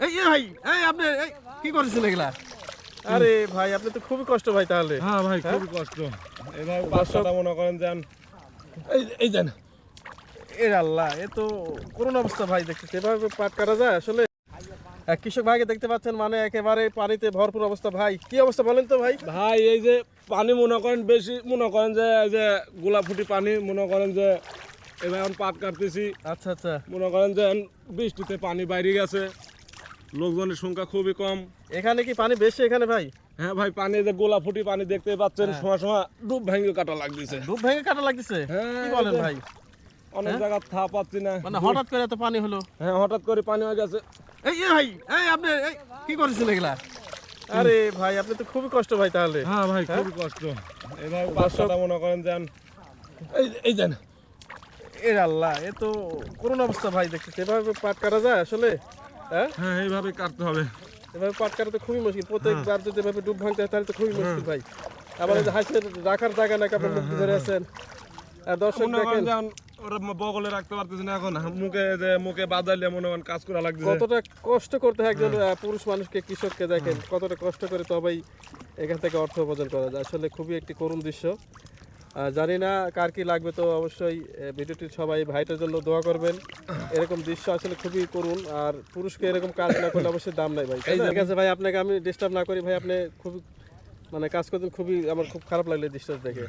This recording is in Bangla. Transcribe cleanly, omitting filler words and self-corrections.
এই ভাই এই আপনি কি করছেন এগুলা? আরে ভাই আপনি তো খুবই কষ্ট ভাই তাহলে। হ্যাঁ ভাই খুবই কষ্ট। এভাবে বাচ্চাটা মনে করেন যান এই যান। এর আল্লাহ, এ তো করুণ অবস্থা ভাই, দেখতেছি এভাবে পাট কাটা যায় আসলে? কৃষক ভাইকে দেখতে পাচ্ছেন, মানে একেবারে পানিতে ভরপুর অবস্থা। ভাই কি অবস্থা বলেন তো ভাই? ভাই এই যে পানি মনে করেন বেশি, মনে করেন যে এই যে গোলাফুটি পানি, মনে করেন যে এবার এখন পাট কাটতেছি। আচ্ছা আচ্ছা, মনে করেন যে বৃষ্টিতে পানি বাইরে গেছে, লোকজনের সংখ্যা খুবই কম। এখানে কি পানি বেশি এখানে ভাই? হ্যাঁ ভাই, পানি যে গোলাফুটি পানি দেখতে পাচ্ছেন, হ্যাঁ। সময় সময় ডুব ভেঙে কাটা লাগতেছে। ডুব ভেঙে কাটা লাগতেছে? হ্যাঁ, কি বলেন ভাই? অনেক জায়গা থা পাচ্ছি না, মানে হঠাৎ করে এত পানি হলো? হ্যাঁ হঠাৎ করে পানি হয়ে গেছে। এই ভাই এই আপনি কি করছেন এগুলা? আরে ভাই আপনি তো খুবই কষ্ট ভাই তাহলে। হ্যাঁ ভাই খুবই কষ্ট। এভাবে বাচ্চাটা মনে করেন যান এই যান। এর আল্লাহ, এ তো করুণ অবস্থা ভাই, দেখতেছি এভাবে পাট কাটা যায় আসলে? হ্যাঁ, হ্যাঁ এইভাবে কাটতে হবে। এভাবে পাট কাটা তো খুবই মুশকিল। প্রত্যেকবার যদি এভাবে ডুব ভাঙতে হয় তাহলে তো খুবই মুশকিল ভাই। আবার এই যে হাঁসের রাখার জায়গা নাকি আপনার মুখ ধরে আছেন। আর দর্শক মনে করেন দেখেন যান ওরা বগলে রাখতে পারতেছে না, এখন মুখে বাজাইলে মনে করেন কাজ করা লাগছে। কতটা কষ্ট করতে হয় একজন পুরুষ মানুষকে, কৃষককে দেখেন কতটা কষ্ট করে তবেই এখান থেকে অর্থ উপার্জন করা যায়। আসলে খুবই একটি করুণ দৃশ্য। জানি না কার কি লাগবে, তো অবশ্যই ভিডিওটি সবাই ভাইটার জন্য দোয়া করবেন। এরকম দৃশ্য আসলে খুবই করুণ, আর পুরুষকে এরকম কাজ না করলে অবশ্যই দাম নাই ভাই। ঠিক আছে ভাই, আপনাকে আমি ডিস্টার্ব না করি ভাই, আপনি খুবই মানে কাজ করতেন, খুবই আমার খুব খারাপ লাগলো এই দৃশ্য দেখে।